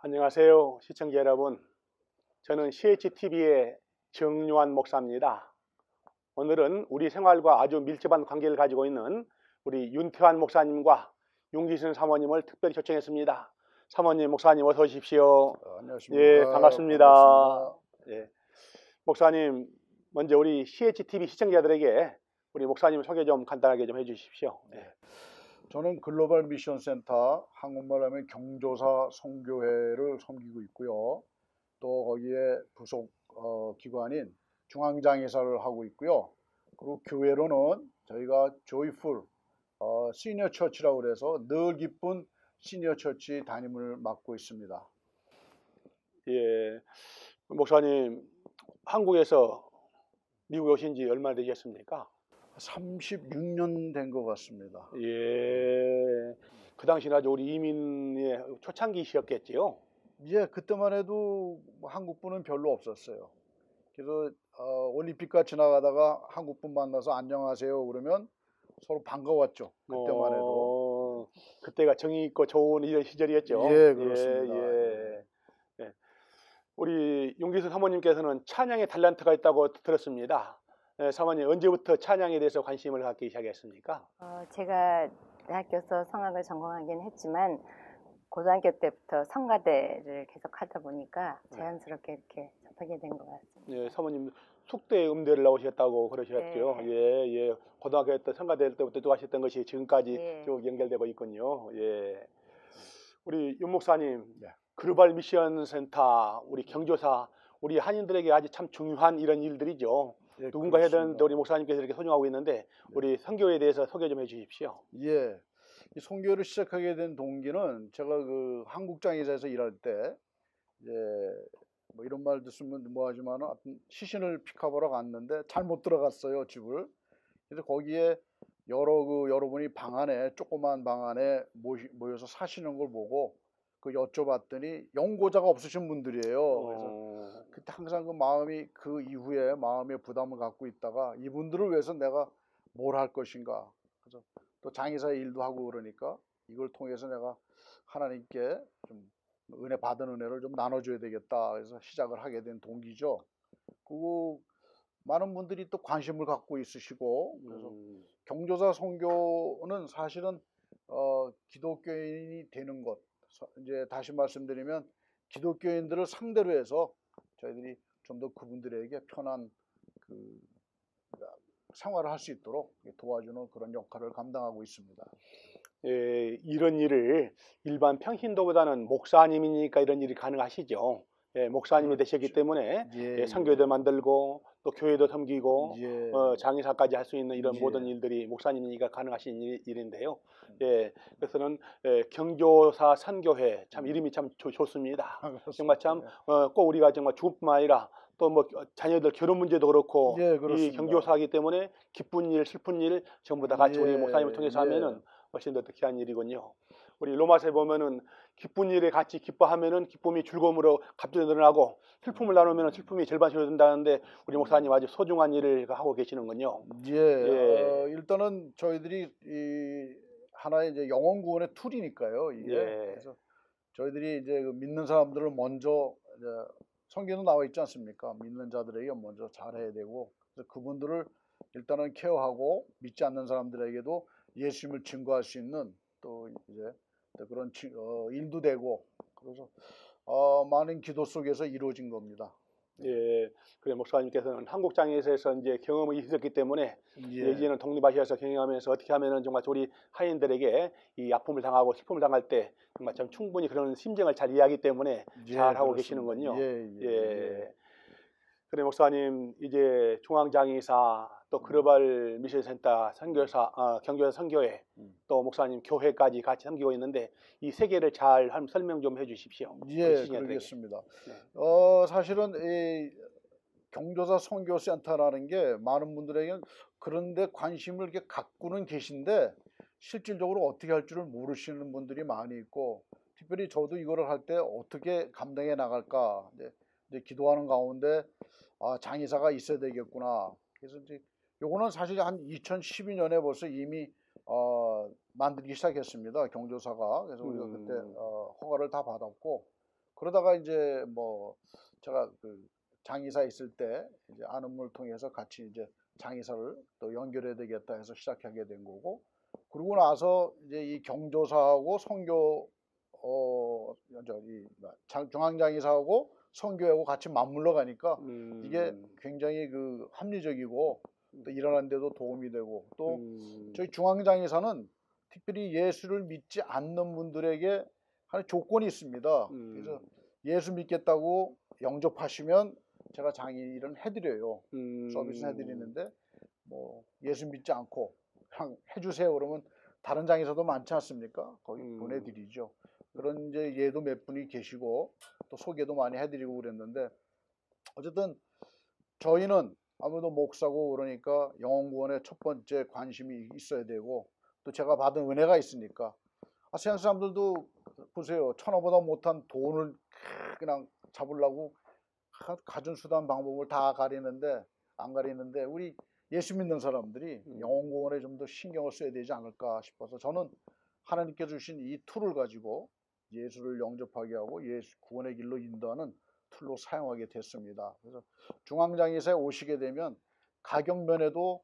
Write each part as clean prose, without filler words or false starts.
안녕하세요, 시청자 여러분. 저는 CHTV의 정요한 목사입니다. 오늘은 우리 생활과 아주 밀접한 관계를 가지고 있는 우리 윤태환 목사님과 윤기순 사모님을 특별히 초청했습니다. 사모님, 목사님 어서 오십시오. 안녕하십니까. 예, 반갑습니다. 반갑습니다. 예. 목사님, 먼저 우리 CHTV 시청자들에게 우리 목사님 소개 좀 간단하게 좀 해주십시오. 예. 저는 글로벌 미션 센터, 한국말로 하면 경조사 선교회를 섬기고 있고요. 또 거기에 부속 기관인 중앙장애사를 하고 있고요. 그리고 교회로는 저희가 조이풀 시니어 처치라고 그래서 늘 기쁜 시니어 처치 담임을 맡고 있습니다. 예. 목사님, 한국에서 미국에 오신 지 얼마나 되셨습니까? 36년 된 것 같습니다. 예. 그 당시는 아주 우리 이민의 초창기시였겠지요? 예, 그때만 해도 한국분은 별로 없었어요. 그래서 올림픽가 지나가다가 한국분 만나서 안녕하세요 그러면 서로 반가웠죠. 그때만 해도. 그때가 정이 있고 좋은 이런 시절이었죠. 예, 그렇습니다. 예. 예. 우리 윤기순 사모님께서는 찬양의 탤런트가 있다고 들었습니다. 예, 사모님, 언제부터 찬양에 대해서 관심을 갖기 시작했습니까? 제가 대학교에서 성악을 전공하긴 했지만 고등학교 때부터 성가대를 계속 하다 보니까 자연스럽게 이렇게 접하게 된 것 같습니다. 예, 사모님 숙대 음대를 나오셨다고 그러셨죠. 네. 예. 고등학교 때 성가대 때부터 또 하셨던 것이 지금까지 예. 쭉 연결되고 있군요. 예. 우리 윤 목사님, 네. 글로벌 미션 센터, 우리 경조사, 우리 한인들에게 아주 참 중요한 이런 일들이죠. 예, 누군가 해야 그렇습니다. 되는데 우리 목사님께서 이렇게 소중하고 있는데 우리 선교에 대해서 소개 좀 해주십시오. 예, 이 선교를 시작하게 된 동기는 제가 그 한국장애사에서 일할 때 이제 뭐 이런 말 듣으면 뭐하지만은 시신을 픽업하러 갔는데 잘못 들어갔어요, 집을. 그래서 거기에 여러분이 방 안에 조그만 방 안에 모여서 사시는 걸 보고 그 여쭤봤더니 연고자가 없으신 분들이에요. 그래서 그때 항상 그 마음이 그 이후에 마음의 부담을 갖고 있다가 이분들을 위해서 내가 뭘 할 것인가. 그래서 또 장의사 일도 하고 그러니까 이걸 통해서 내가 하나님께 좀 은혜 받은 은혜를 좀 나눠줘야 되겠다. 그래서 시작을 하게 된 동기죠. 그리고 많은 분들이 또 관심을 갖고 있으시고 그래서 경조사 선교는 사실은 기독교인이 되는 것. 이제 다시 말씀드리면 기독교인들을 상대로 해서 저희들이 좀 더 그분들에게 편한 그 생활을 할 수 있도록 도와주는 그런 역할을 감당하고 있습니다. 예, 이런 일을 일반 평신도보다는 목사님이니까 이런 일이 가능하시죠. 예, 목사님이 그렇죠. 되셨기 때문에 예, 선교회도 만들고 또 교회도 섬기고 예. 장의사까지 할 수 있는 이런 예. 모든 일들이 목사님이니까 가능하신 일인데요. 예, 그래서는 경조사 선교회 참 이름이 참 좋습니다. 정말 참 꼭 우리가 정말 주뿐만 아니라 또 뭐 자녀들 결혼 문제도 그렇고 예, 이 그렇습니다. 경조사이기 때문에 기쁜 일, 슬픈 일 전부 다 같이 우리 예, 목사님을 통해서 예. 하면은 훨씬 더 귀한 일이군요. 우리 로마서에 보면은 기쁜 일에 같이 기뻐하면은 기쁨이 즐거움으로 갑자기 늘어나고 슬픔을 나누면은 슬픔이 절반 줄어든다는데 우리 목사님 아주 소중한 일을 하고 계시는군요. 예, 일단은 저희들이 이 하나의 이제 영혼 구원의 툴이니까요. 이게 그래서 저희들이 이제 그 믿는 사람들을 먼저 이제 성경도 나와 있지 않습니까? 믿는 자들에게 먼저 잘해야 되고 그래서 그분들을 일단은 케어하고 믿지 않는 사람들에게도 예수님을 증거할 수 있는 또 이제 그런 일도 되고 그래서 많은 기도 속에서 이루어진 겁니다. 예, 그래 목사님께서는 한국장애에서 이제 경험이 있었기 때문에 예. 이제는 독립하셔서 경영하면서 어떻게 하면은 정말 우리 하인들에게 이 아픔을 당하고 슬픔을 당할 때 정말 참 충분히 그런 심정을 잘 이해하기 때문에 잘 하고 계시는군요. 예. 그래 목사님 이제 중앙장의사 또 글로벌 미션센터 선교사 경조사 선교회 또 목사님 교회까지 같이 섬기고 있는데 이 세 개를 잘 설명 좀 해주십시오. 예, 그러겠습니다. 사실은 이 경조사 선교센터라는 게 많은 분들에게는 그런데 관심을 이렇게 갖고는 계신데 실질적으로 어떻게 할 줄을 모르시는 분들이 많이 있고 특별히 저도 이거를 할 때 어떻게 감당해 나갈까 이제 기도하는 가운데 장의사가 있어야 되겠구나. 그래서 이제 요거는 사실 한 2012년에 벌써 이미 만들기 시작했습니다. 경조사가. 그래서 우리가 그때 허가를 다 받았고 그러다가 이제 뭐 제가 그 장의사 있을 때 이제 아는 분을 통해서 같이 이제 장의사를 또 연결해야 되겠다 해서 시작하게 된 거고, 그러고 나서 이제 이 경조사하고 선교 저기 중앙장의사하고 선교하고 같이 맞물러 가니까 이게 굉장히 그 합리적이고 또 일하는 데도 도움이 되고, 또 저희 중앙장의사는 특별히 예수를 믿지 않는 분들에게 하는 조건이 있습니다. 그래서 예수 믿겠다고 영접하시면 제가 장의를 해드려요. 서비스 해드리는데, 뭐 예수 믿지 않고 그냥 해주세요 그러면 다른 장의사도 많지 않습니까? 거기 보내드리죠. 그런 이제 예도 몇 분이 계시고 또 소개도 많이 해드리고 그랬는데, 어쨌든 저희는 아무래도 목사고 그러니까 영혼구원에 첫 번째 관심이 있어야 되고, 또 제가 받은 은혜가 있으니까, 세상 사람들도 보세요. 천하보다 못한 돈을 그냥 잡으려고 가진 수단 방법을 다 가리는데, 안 가리는데 우리 예수 믿는 사람들이 영혼구원에 좀 더 신경을 써야 되지 않을까 싶어서, 저는 하나님께 주신 이 툴을 가지고 예수를 영접하게 하고 예수 구원의 길로 인도하는 툴로 사용하게 됐습니다. 그래서 중앙장의사에 오시게 되면 가격 면에도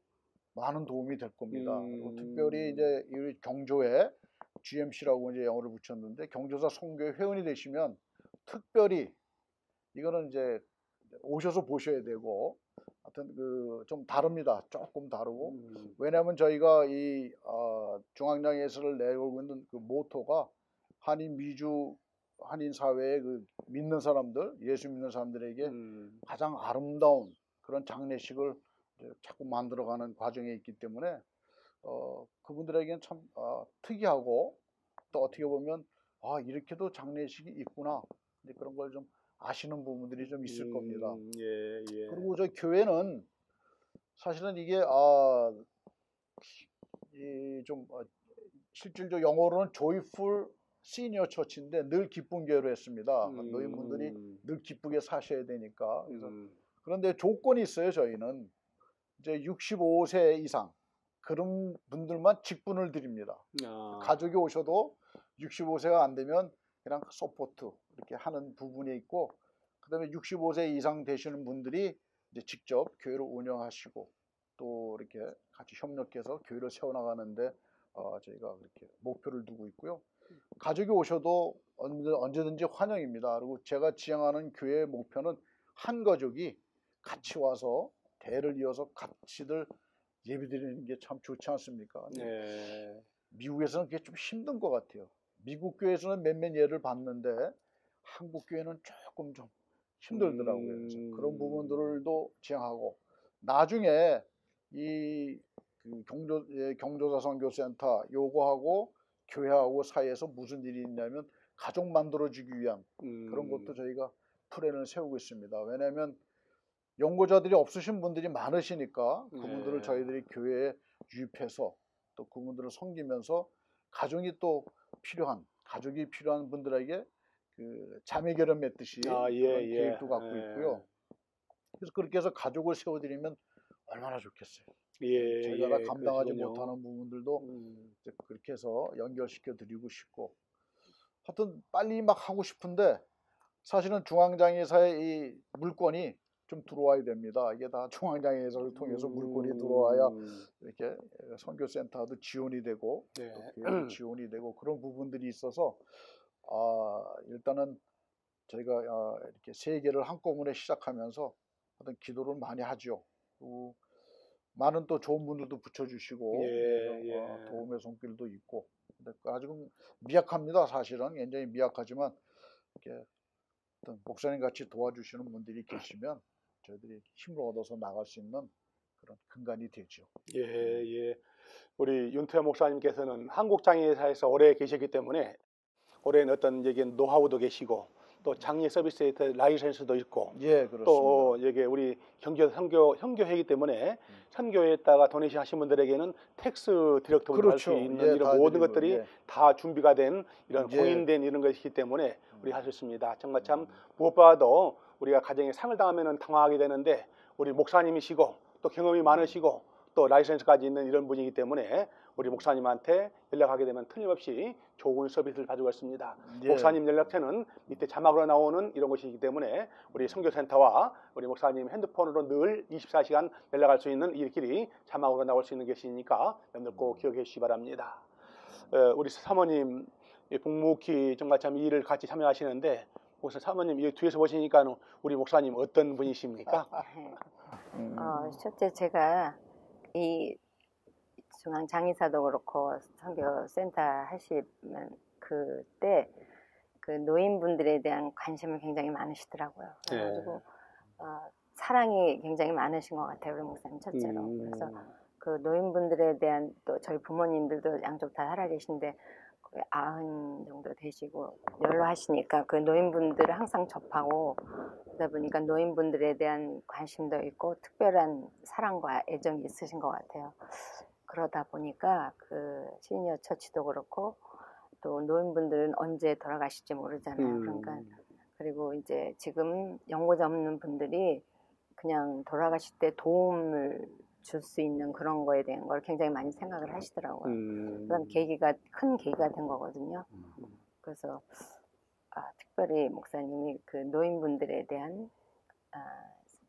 많은 도움이 될 겁니다. 그리고 특별히 이제 우리 경조회 GMC라고 이제 영어를 붙였는데, 경조사 선교회 회원이 되시면 특별히 이거는 이제 오셔서 보셔야 되고, 하여튼 그 좀 다릅니다. 조금 다르고. 왜냐하면 저희가 이 중앙장의사를 내걸고 있는 그 모토가 한인 미주 한인 사회의 그 믿는 사람들, 예수 믿는 사람들에게 가장 아름다운 그런 장례식을 자꾸 만들어가는 과정에 있기 때문에 그분들에게는 참 특이하고, 또 어떻게 보면 이렇게도 장례식이 있구나, 그런 걸 좀 아시는 부분들이 좀 있을 겁니다. 예. 그리고 저희 교회는 사실은 이게 좀 실질적 영어로는 joyful 시니어 처치인데 늘 기쁜 교회로 했습니다. 노인분들이 늘 기쁘게 사셔야 되니까. 그래서 그런데 조건이 있어요. 저희는 이제 65세 이상 그런 분들만 직분을 드립니다. 가족이 오셔도 65세가 안 되면 그냥 서포트 이렇게 하는 부분이 있고, 그다음에 65세 이상 되시는 분들이 이제 직접 교회를 운영하시고 또 이렇게 같이 협력해서 교회를 세워나가는데 저희가 그렇게 목표를 두고 있고요. 가족이 오셔도 언제든지 환영입니다. 그리고 제가 지향하는 교회의 목표는 한 가족이 같이 와서 대를 이어서 같이들 예배드리는 게 참 좋지 않습니까? 네. 미국에서는 그게 좀 힘든 것 같아요. 미국 교회에서는 몇몇 예를 봤는데 한국 교회는 조금 좀 힘들더라고요. 그래서 그런 부분들도 지향하고, 나중에 이 경조사 선교센터 요거하고 교회하고 사이에서 무슨 일이 있냐면 가족 만들어주기 위한 그런 것도 저희가 플랜을 세우고 있습니다. 왜냐하면 연고자들이 없으신 분들이 많으시니까 그분들을 저희들이 교회에 유입해서 또 그분들을 섬기면서 가족이 필요한 분들에게 그 자매결혼 맺듯이 그런 계획도 갖고 있고요. 그래서 그렇게 해서 가족을 세워드리면 얼마나 좋겠어요. 저희가 다 감당하지 못하는 부분들도 그렇게 해서 연결시켜 드리고 싶고, 하여튼 빨리 막 하고 싶은데 사실은 중앙장의사의 이 물건이 좀 들어와야 됩니다. 이게 다 중앙장의사를 통해서 물건이 들어와야 이렇게 선교센터도 지원이 되고 또 교회도 지원이 되고 그런 부분들이 있어서 일단은 저희가 이렇게 세 개를 한꺼번에 시작하면서 어떤 기도를 많이 하죠. 또 많은 또 좋은 분들도 붙여주시고 도움의 손길도 있고, 근데 아직은 미약합니다. 사실은 굉장히 미약하지만 이렇게 어떤 목사님 같이 도와주시는 분들이 계시면 저희들이 힘을 얻어서 나갈 수 있는 그런 근간이 되죠. 우리 윤태호 목사님께서는 한국장의사에서 오래 계셨기 때문에 오랜 어떤 노하우도 계시고 또 장례 서비스에 라이센스도 있고, 또 여기 우리 선교회이기 때문에 선교회에다가 도네이션 하신 분들에게는 텍스 디렉터블 할 수 있는 이런 모든 것들이 다 준비가 된 이런 공인된 이런 것이기 때문에 우리 할 수 있습니다. 정말 참 무엇보다도 우리가 가정에 상을 당하면 당황하게 되는데 우리 목사님이시고 또 경험이 많으시고 또 라이센스까지 있는 이런 분이기 때문에 우리 목사님한테 연락하게 되면 틀림없이 좋은 서비스를 가지고 있습니다. 예. 목사님 연락처는 밑에 자막으로 나오는 이런 것이기 때문에 우리 선교센터와 우리 목사님 핸드폰으로 늘 24시간 연락할 수 있는 이 길이 자막으로 나올 수 있는 것이니까 여러분들 꼭 기억해 주시기 바랍니다. 우리 사모님 복무기 정말 참 이 일을 같이 참여하시는데 혹시 사모님 이 뒤에서 보시니까 우리 목사님 어떤 분이십니까? 실제 제가 이 중앙장의사도 그렇고 선교센터 하시면 그때 그 노인분들에 대한 관심을 굉장히 많으시더라고요. 그래가지고 사랑이 굉장히 많으신 것 같아요, 우리 목사님 첫째로. 그래서 그 노인분들에 대한 또 저희 부모님들도 양쪽 다 살아계신데 90 정도 되시고 연로하시니까 그 노인분들을 항상 접하고 그러다 보니까 노인분들에 대한 관심도 있고 특별한 사랑과 애정이 있으신 것 같아요. 그러다 보니까 그 시니어 처치도 그렇고 또 노인분들은 언제 돌아가실지 모르잖아요. 그러니까 그리고 이제 지금 연고자 없는 분들이 그냥 돌아가실 때 도움을 줄 수 있는 그런 거에 대한 걸 굉장히 많이 생각을 하시더라고요. 그다음 큰 계기가 된 거거든요. 그래서 특별히 목사님이 그 노인분들에 대한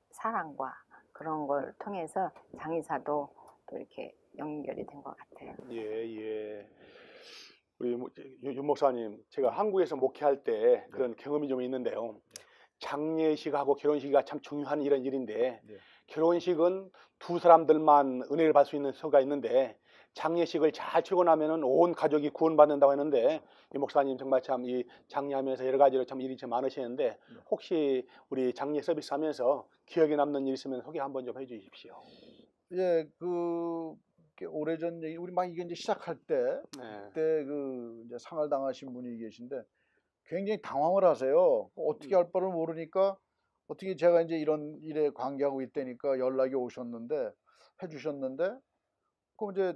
사랑과 그런 걸 통해서 장의사도 또 이렇게 연결이 된 것 같아요. 예. 우리 윤 목사님, 제가 한국에서 목회할 때 그런 경험이 좀 있는데요. 장례식하고 결혼식이 참 중요한 이런 일인데 결혼식은 두 사람들만 은혜를 받을 수 있는 수가 있는데 장례식을 잘 치고 나면은 온 가족이 구원받는다고 했는데 이 목사님 정말 참 이 장례하면서 여러 가지로 참 일이 좀 많으시는데 혹시 우리 장례 서비스 하면서 기억에 남는 일 있으면 소개 한번 좀 해주십시오. 예, 오래전 얘기, 우리 막 이게 이제 시작할 때, 그때 이제 상을 당하신 분이 계신데 굉장히 당황을 하세요. 어떻게 할 바를 모르니까 어떻게 제가 이제 이런 일에 관계하고 있다니까 연락이 오셨는데 해주셨는데 그 이제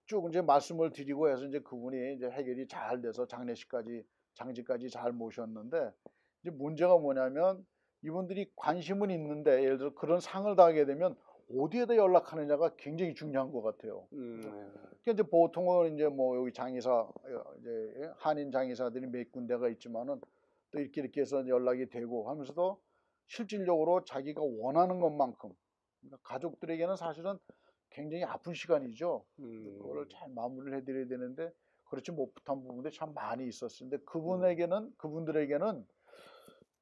쭉 이제 말씀을 드리고 해서 이제 그분이 이제 해결이 잘 돼서 장지까지 잘 모셨는데 이제 문제가 뭐냐면 이분들이 관심은 있는데 예를 들어 그런 상을 당하게 되면 어디에다 연락하느냐가 굉장히 중요한 것 같아요. 그러니까 이제 보통은 이제 뭐 여기 장의사 이제 한인 장의사들이 몇 군데가 있지만은 또 이렇게 해서 연락이 되고 하면서도 실질적으로 자기가 원하는 것만큼 그러니까 가족들에게는 사실은 굉장히 아픈 시간이죠. 그거를 잘 마무리를 해드려야 되는데 그렇지 못한 부분들이 참 많이 있었는데 그분들에게는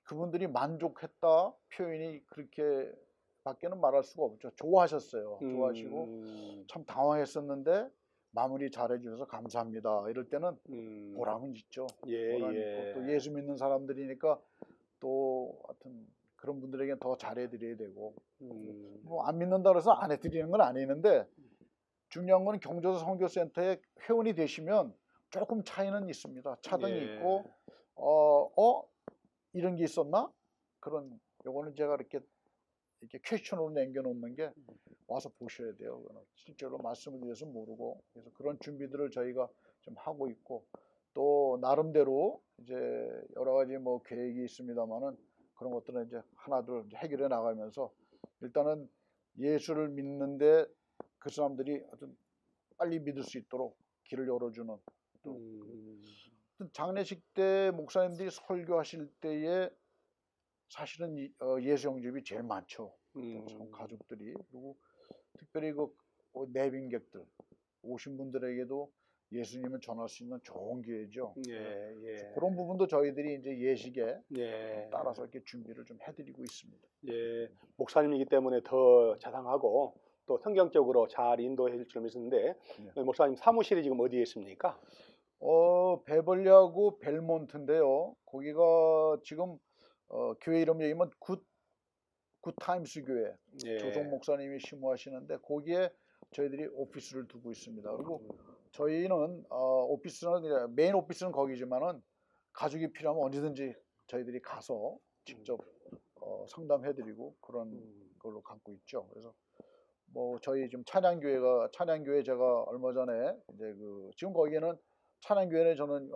그분들이 만족했다 표현이 그렇게 밖에는 말할 수가 없죠. 좋아하셨어요. 좋아하시고 참 당황했었는데 마무리 잘해주셔서 감사합니다. 이럴 때는 보람은 있죠. 보람 있고 또 예수 믿는 사람들이니까 또 하여튼 그런 분들에게 더 잘해드려야 되고 뭐 안 믿는다 그래서 안 해드리는 건 아니는데 중요한 건 경조사 선교센터에 회원이 되시면 조금 차이는 있습니다. 차등이 있고 이런 게 있었나? 그런 요거는 제가 이렇게 퀘스천으로 남겨놓는 게 와서 보셔야 돼요. 실제로 말씀을 드려서 모르고 그래서 그런 준비들을 저희가 좀 하고 있고 또 나름대로 이제 여러 가지 뭐 계획이 있습니다만은 그런 것들은 이제 하나둘 해결해 나가면서 일단은 예수를 믿는데 그 사람들이 아주 빨리 믿을 수 있도록 길을 열어주는 또 장례식 때 목사님들이 설교하실 때에 사실은 예수 영접이 제일 많죠. 참 가족들이 그리고 특별히 그 내빈객들 오신 분들에게도 예수님을 전할 수 있는 좋은 기회죠. 그런 부분도 저희들이 이제 예식에 따라서 이렇게 준비를 좀 해드리고 있습니다. 목사님이기 때문에 더 자상하고 또 성경적으로 잘 인도해 줄 줄 믿는데 목사님 사무실이 지금 어디에 있습니까? 베벌리하고 벨몬트인데요. 거기가 지금 교회 이름 얘기면 굿타임스 교회 조성 목사님이 심무하시는데 거기에 저희들이 오피스를 두고 있습니다. 그리고 저희는 오피스는 메인 오피스는 거기지만은 가족이 필요하면 언제든지 저희들이 가서 직접 상담해드리고 그런 걸로 갖고 있죠. 그래서 뭐 저희 지금 찬양교회 제가 얼마 전에 이제 지금 거기에는 찬양교회는 저는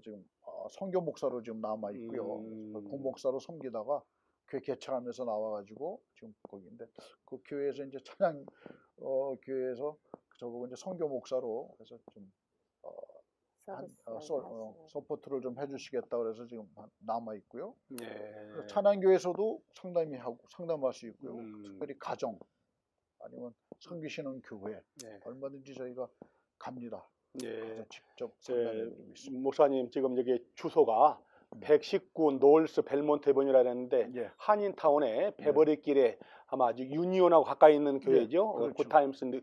지금 선교 목사로 지금 남아 있고요. 부목사로 섬기다가 교회 개척하면서 나와가지고 지금 거기인데 그 교회에서 이제 찬양 교회에서 저보고 이제 선교 목사로 해서 좀 서포트를 좀 해주시겠다 그래서 지금 남아 있고요. 예. 찬양교회에서도 상담할 수 있고요. 특별히 가정 아니면 섬기시는 교회 얼마든지 저희가 갑니다. 예. 직접 상담해드리고 있습니다. 목사님 지금 여기 주소가 119 노스 벨몬트 에버뉴라고 하는데 한인타운의 베버리길에 아마 아주 유니온하고 가까이 있는 교회죠. 그렇죠. 굿타임스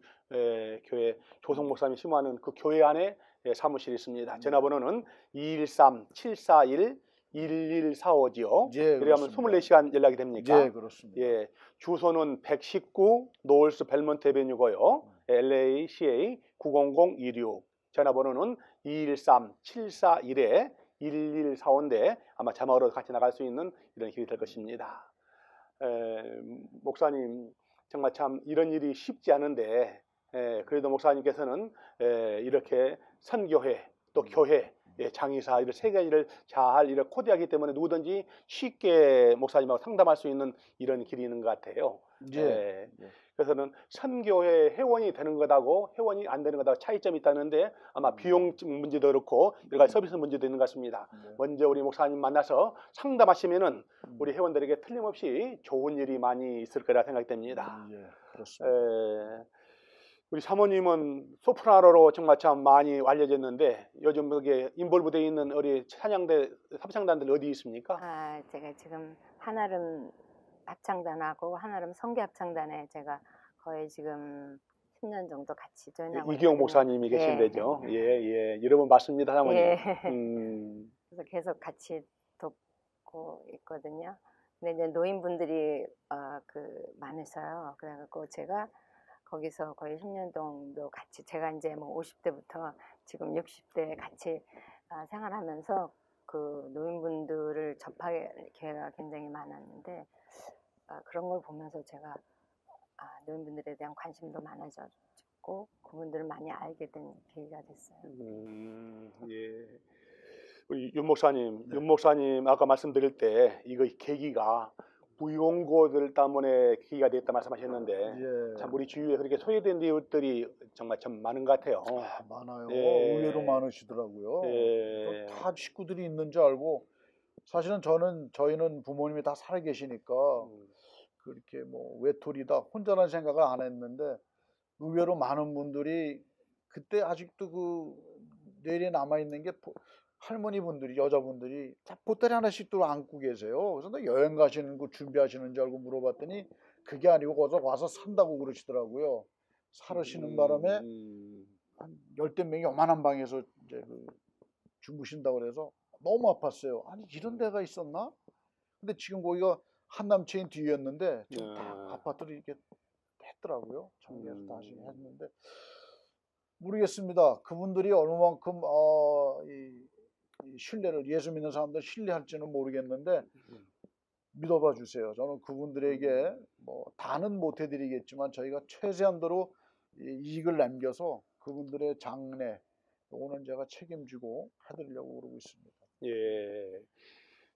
교회 조성 목사님이 심호하는 그 교회 안에 사무실이 있습니다. 전화번호는 213-741-1145지요. 그러면 24시간 연락이 됩니까? 예, 그렇습니다. 예, 주소는 119 노스 벨몬트 에버뉴고요. LACA 90026. 전화번호는 213-741-1145인데 아마 자막으로 같이 나갈 수 있는 이런 길이 될 것입니다. 목사님 정말 참 이런 일이 쉽지 않은데 그래도 목사님께서는 이렇게 선교회 또 교회 장의사 이런 세 가지를 잘 이렇게 코디하기 때문에 누구든지 쉽게 목사님하고 상담할 수 있는 이런 길이 있는 것 같아요. 그래서는 선교회 회원이 되는 것하고 회원이 안 되는 것하고 차이점이 있다는데 아마 비용 문제도 그렇고 여러 가지 서비스 문제도 있는 것 같습니다. 먼저 우리 목사님 만나서 상담하시면은 우리 회원들에게 틀림없이 좋은 일이 많이 있을 거라 생각됩니다. 그렇습니다. 우리 사모님은 소프라노로 정말 참 많이 알려졌는데 요즘 여기 인볼브되어 있는 우리 찬양대 합창단들 어디 있습니까? 제가 지금 한아름 합창단하고 한아름 성교 합창단에 제가 거의 지금 10년 정도 같이 조인하고 이기용 목사님이 계신 데죠. 예, 여러분 맞습니다, 사모님. 그래서 계속 같이 돕고 있거든요. 근데 이제 노인분들이 많으셔요. 그래갖고 제가 거기서 거의 10년 정도 같이 제가 이제 뭐 50대부터 지금 60대 같이 생활하면서 그 노인분들을 접할 기회가 굉장히 많았는데 그런 걸 보면서 제가 노인분들에 대한 관심도 많아졌고 그분들을 많이 알게 된 계기가 됐어요. 예. 우리 윤 목사님 아까 말씀드릴 때 이거 계기가 무용고들 때문에 계기가 됐다 말씀하셨는데 참 우리 주위에 그렇게 소외된 이웃들이 정말 참 많은 것 같아요. 많아요. 의외로 많으시더라고요. 다 식구들이 있는 줄 알고 사실은 저희는 부모님이 다 살아 계시니까 그렇게 뭐 외톨이다 혼자라는 생각을 안 했는데 의외로 많은 분들이 그때 아직도 그 뇌리에 남아 있는 게 할머니 분들이 여자분들이 다 보따리 하나씩도 안고 계세요. 그래서 너 여행 가시는 거 준비하시는 줄 알고 물어봤더니 그게 아니고 거기서 와서 산다고 그러시더라고요. 사르시는 바람에 한 10대 명이 요만한 방에서 이제 주무신다고 그래서 너무 아팠어요. 아니 이런 데가 있었나? 근데 지금 거기가 한남체인 뒤였는데 지금 다 아파트를 이렇게 했더라고요. 정리해서 다시 했는데 모르겠습니다. 그분들이 얼마만큼 이 신뢰를 예수 믿는 사람들 신뢰할지는 모르겠는데 믿어봐 주세요. 저는 그분들에게 뭐 다는 못 해드리겠지만 저희가 최대한도로 이익을 남겨서 그분들의 장래 요거는 제가 책임지고 해드리려고 그러고 있습니다. 예,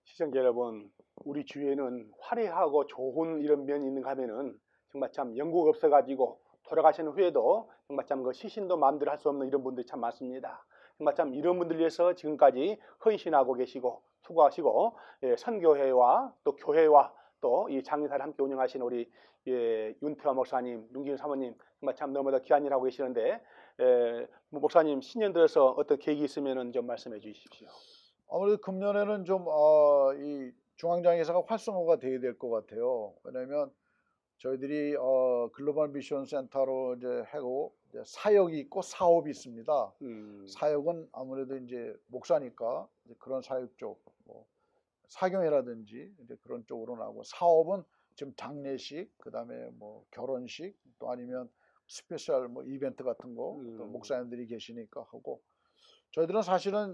시청자 여러분, 우리 주위에는 화려하고 좋은 이런 면이 있는가 하면은 정말 참 연고가 없어가지고 돌아가시는 후에도 정말 참 그 시신도 마음대로 할 수 없는 이런 분들이 참 많습니다. 정말 참 이런 분들 위해서 지금까지 헌신하고 계시고 수고하시고 선교회와 또 교회와 또 이 장의사를 함께 운영하시는 우리 윤태화 목사님, 윤기훈 사모님 정말 참 너무나 귀한 일 하고 계시는데 목사님 신년 들어서 어떤 계획이 있으면 좀 말씀해 주십시오. 아무래도 금년에는 좀 이 중앙장의사가 활성화가 돼야 될 것 같아요. 왜냐하면 저희들이 글로벌 미션 센터로 이제 하고 이제 사역이 있고 사업이 있습니다. 사역은 아무래도 이제 목사니까 이제 그런 사역 쪽, 뭐 사경회라든지 이제 그런 쪽으로 나오고 사업은 지금 장례식, 그다음에 뭐 결혼식 또 아니면 스페셜 뭐 이벤트 같은 거 또 목사님들이 계시니까 하고 저희들은 사실은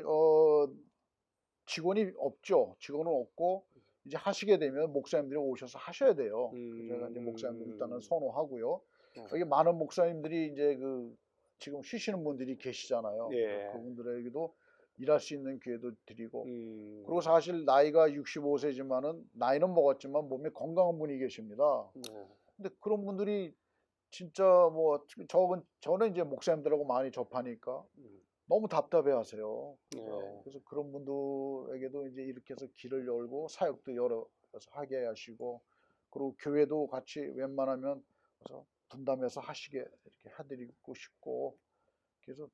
직원이 없죠. 직원은 없고 이제 하시게 되면 목사님들이 오셔서 하셔야 돼요. 제가 이제 목사님들 일단은 선호하고요. 여기 많은 목사님들이 이제 지금 쉬시는 분들이 계시잖아요. 그분들에게도 일할 수 있는 기회도 드리고 그리고 사실 나이가 65세지만은 나이는 먹었지만 몸에 건강한 분이 계십니다. 근데 그런 분들이 진짜 뭐 저는 이제 목사님들하고 많이 접하니까 너무 답답해하세요. 그래서 그런 분들에게도 이제 이렇게 해서 길을 열고 사역도 열어서 하게 하시고, 그리고 교회도 같이 웬만하면 그래서 분담해서 하시게 이렇게 해드리고 싶고, 그래서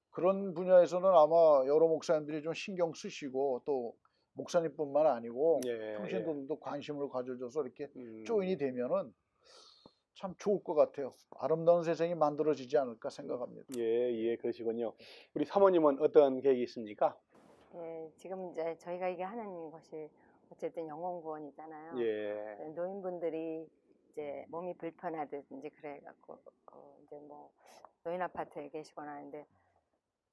그런 분야에서는 아마 여러 목사님들이 좀 신경 쓰시고, 또 목사님뿐만 아니고 평신도들도 관심을 가져줘서 이렇게 조인이 되면은 참 좋을 것 같아요. 아름다운 세상이 만들어지지 않을까 생각합니다. 예, 그러시군요. 우리 사모님은 어떤 계획이 있습니까? 예, 지금 이제 저희가 이게 하는 것이 어쨌든 영혼 구원이잖아요. 예. 노인분들이 이제 몸이 불편하든지 그래갖고 이제 뭐 노인 아파트에 계시거나 하는데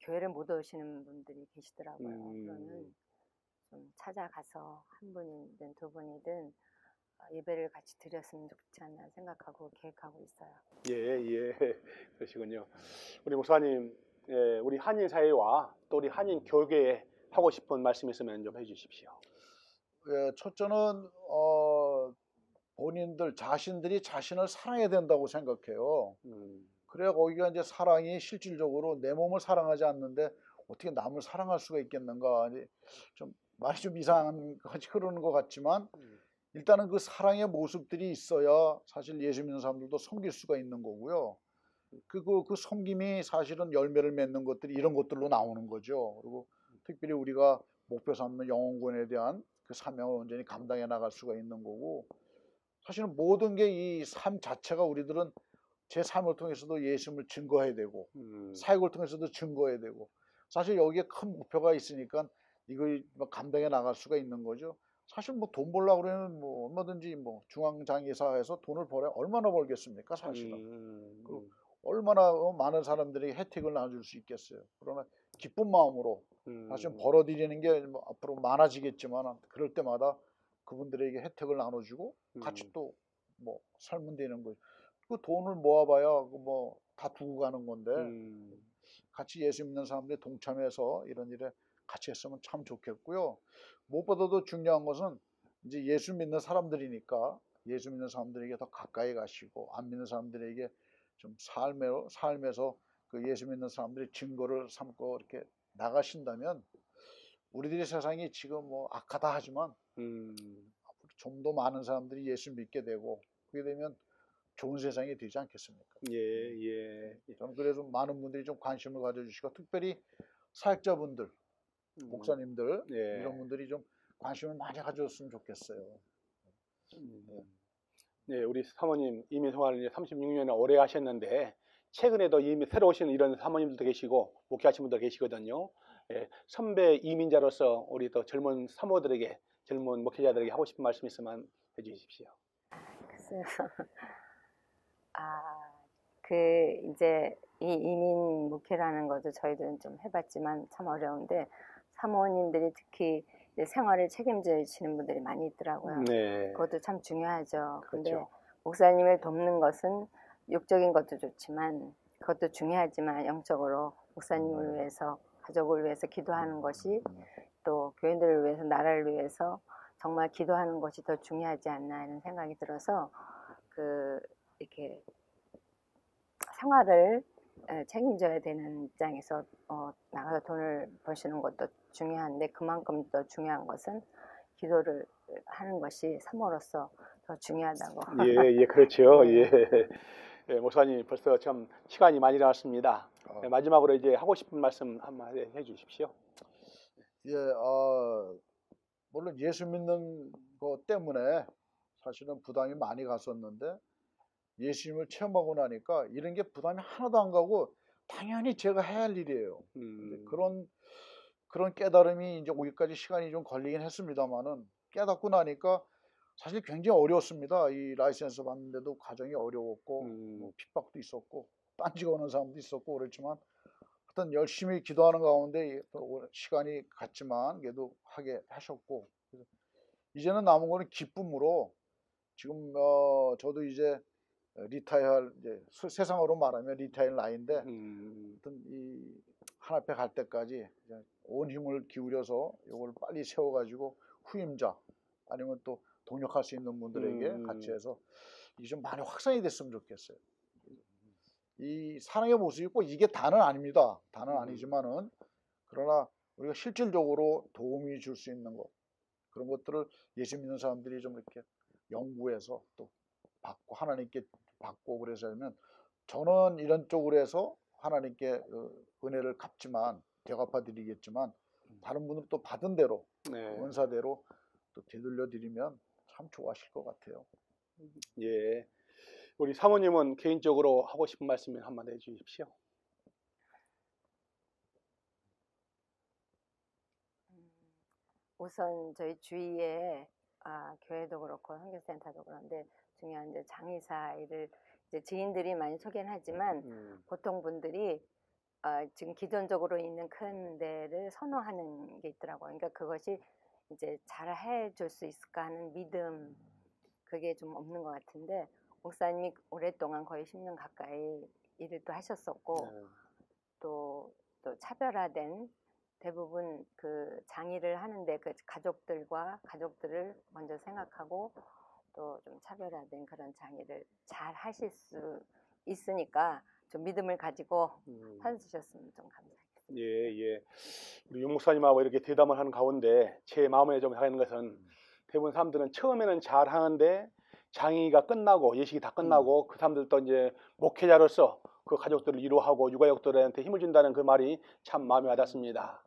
교회를 못 오시는 분들이 계시더라고요. 그러면 좀 찾아가서 한 분이든 두 분이든 예배를 같이 드렸으면 좋지 않나 생각하고 계획하고 있어요. 예, 그러시군요. 우리 목사님, 예, 우리 한인 사회와 또 우리 한인 교계에 하고 싶은 말씀 있으면 좀 해주십시오. 예, 첫째는 본인들 자신들이 자신을 사랑해야 된다고 생각해요. 그래야 거기가 이제 사랑이 실질적으로 내 몸을 사랑하지 않는데 어떻게 남을 사랑할 수가 있겠는가. 좀 말이 좀 이상한 것이 흐르는 것 같지만 일단은 그 사랑의 모습들이 있어야 사실 예수 믿는 사람들도 섬길 수가 있는 거고요. 그 섬김이 사실은 열매를 맺는 것들이 이런 것들로 나오는 거죠. 그리고 특별히 우리가 목표 삼는 영혼구원에 대한 그 사명을 온전히 감당해 나갈 수가 있는 거고, 사실은 모든 게 이 삶 자체가 우리들은 제 삶을 통해서도 예수님을 증거해야 되고 사역을 통해서도 증거해야 되고, 사실 여기에 큰 목표가 있으니까 이걸 감당해 나갈 수가 있는 거죠. 사실 뭐 돈 벌려고 그러면 뭐 얼마든지 뭐 중앙장의사에서 돈을 벌어야 얼마나 벌겠습니까, 사실은. 얼마나 많은 사람들에게 혜택을 나눠줄 수 있겠어요. 그러나 기쁜 마음으로 사실 벌어들이는 게 뭐 앞으로 많아지겠지만 그럴 때마다 그분들에게 혜택을 나눠주고 같이 또 뭐 살면 되는 거죠. 그 돈을 모아봐야 뭐 다 두고 가는 건데 같이 예수 믿는 사람들이 동참해서 이런 일에 같이 했으면 참 좋겠고요. 무엇보다도 중요한 것은 이제 예수 믿는 사람들이니까 예수 믿는 사람들에게 더 가까이 가시고, 안 믿는 사람들에게 좀 삶에서 그 예수 믿는 사람들이 증거를 삼고 이렇게 나가신다면 우리들의 세상이 지금 뭐 악하다 하지만 좀 더 많은 사람들이 예수 믿게 되고, 그게 되면 좋은 세상이 되지 않겠습니까? 예. 저는 그래서 많은 분들이 좀 관심을 가져주시고, 특별히 사역자분들, 목사님들 이런 분들이 좀 관심을 많이 가져줬으면 좋겠어요. 네, 우리 사모님 이민 생활을 36년을 오래 하셨는데 최근에도 이미 새로 오신 이런 사모님들도 계시고 목회하신 분들 계시거든요. 예, 선배 이민자로서 우리 또 젊은 사모들에게, 젊은 목회자들에게 하고 싶은 말씀 있으면 해주십시오. 글쎄요. 이제 이 이민 목회라는 것도 저희들은 좀 해봤지만 참 어려운데, 사모님들이 특히 이제 생활을 책임지시는 분들이 많이 있더라고요. 그것도 참 중요하죠. 근데 목사님을 돕는 것은 육적인 것도 좋지만 그것도 중요하지만 영적으로 목사님을 위해서, 가족을 위해서 기도하는 것이, 또 교인들을 위해서, 나라를 위해서 정말 기도하는 것이 더 중요하지 않나 이런 생각이 들어서 이렇게 생활을 책임져야 되는 입장에서 나가서 돈을 버시는 것도 중요한데, 그만큼 더 중요한 것은 기도를 하는 것이 사모로서 더 중요하다고. 예, 그렇죠. 예, 목사님 벌써 참 시간이 많이 나왔습니다. 네, 마지막으로 이제 하고 싶은 말씀 한번 해주십시오. 예, 물론 예수 믿는 것 때문에 사실은 부담이 많이 갔었는데, 예수님을 체험하고 나니까 이런 게 부담이 하나도 안 가고 당연히 제가 해야 할 일이에요. 그런 깨달음이 이제 오기까지 시간이 좀 걸리긴 했습니다만은, 깨닫고 나니까 사실 굉장히 어려웠습니다. 이 라이센스 받는데도 과정이 어려웠고 뭐 핍박도 있었고 딴지가 오는 사람도 있었고 그렇지만, 하여튼 열심히 기도하는 가운데 시간이 갔지만 그래도 하게 하셨고, 그래서 이제는 남은 거는 기쁨으로, 지금 저도 이제 리타이어할, 이제 세상으로 말하면 리타이어 나이인데, 하여튼 이 하나님께 갈 때까지 온 힘을 기울여서 이걸 빨리 세워가지고 후임자 아니면 또 동역할 수 있는 분들에게 같이 해서 이게 좀 많이 확산이 됐으면 좋겠어요. 이 사랑의 모습이 꼭 이게 다는 아닙니다. 다는 아니지만은 그러나 우리가 실질적으로 도움이 줄 수 있는 것 그런 것들을 예수 믿는 사람들이 좀 이렇게 연구해서 또 받고 하나님께 받고 그래서면 저는 이런 쪽으로 해서 하나님께 은혜를 갚지만 되갚아 드리겠지만 다른 분은 또 받은 대로 은사대로 또 되돌려 드리면 참 좋아하실 것 같아요. 예, 우리 사모님은 개인적으로 하고 싶은 말씀을 한마디 해주십시오. 우선 저희 주위에 교회도 그렇고 선교센터도 그런데 중요한 이제 장의사 일을 이제 지인들이 많이 소개는 하지만 보통 분들이 지금 기존적으로 있는 큰 데를 선호하는 게 있더라고요. 그러니까 그것이 이제 잘 해줄 수 있을까 하는 믿음 그게 좀 없는 것 같은데 목사님이 오랫동안 거의 10년 가까이 일을 또 하셨었고 또 차별화된 대부분 그 장의를 하는데 그 가족들을 먼저 생각하고 또 좀 차별화된 그런 장의를 잘 하실 수 있으니까 좀 믿음을 가지고 해주셨으면 좀 감사하겠습니다. 예. 우리 윤 목사님하고 이렇게 대담을 하는 가운데 제 마음에 좀 하는 것은 대부분 사람들은 처음에는 잘 하는데 장의가 끝나고 예식이 다 끝나고 그 사람들도 이제 목회자로서 그 가족들을 위로하고 유가족들한테 힘을 준다는 그 말이 참 마음에 와닿습니다.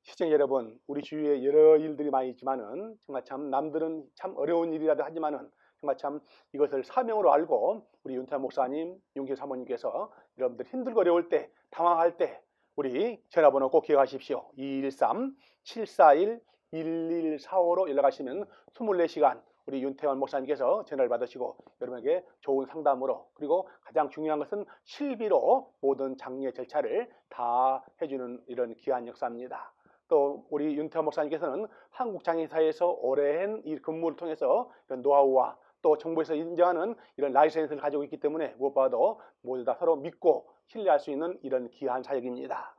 시청자 여러분, 우리 주위에 여러 일들이 많이 있지만은 정말 참 남들은 참 어려운 일이라도 하지만은 정말 참 이것을 사명으로 알고 우리 윤태환 목사님, 윤기 사모님께서 여러분들 힘들고 어려울 때, 당황할 때 우리 전화번호 꼭 기억하십시오. 213-741-1145로 연락하시면 24시간 우리 윤태환 목사님께서 전화를 받으시고 여러분에게 좋은 상담으로 그리고 가장 중요한 것은 실비로 모든 장례 절차를 다 해주는 이런 귀한 역사입니다. 또 우리 윤태환 목사님께서는 한국장의사에서 오랜 이 근무를 통해서 이런 노하우와 또 정부에서 인정하는 이런 라이센스를 가지고 있기 때문에 무엇보다도 모두 다 서로 믿고 신뢰할 수 있는 이런 귀한 사역입니다.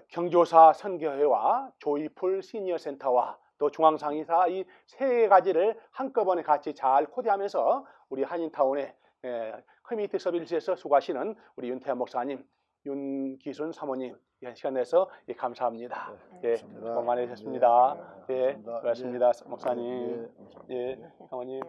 경조사 선교회와 조이풀 시니어센터와 또 중앙장의사 이 세 가지를 한꺼번에 같이 잘 코디하면서 우리 한인타운의 커뮤니티 서비스에서 수고하시는 우리 윤태환 목사님, 윤기순 사모님 시간 내서 감사합니다. 수고 많으셨습니다. 고맙습니다. 목사님, 사모님.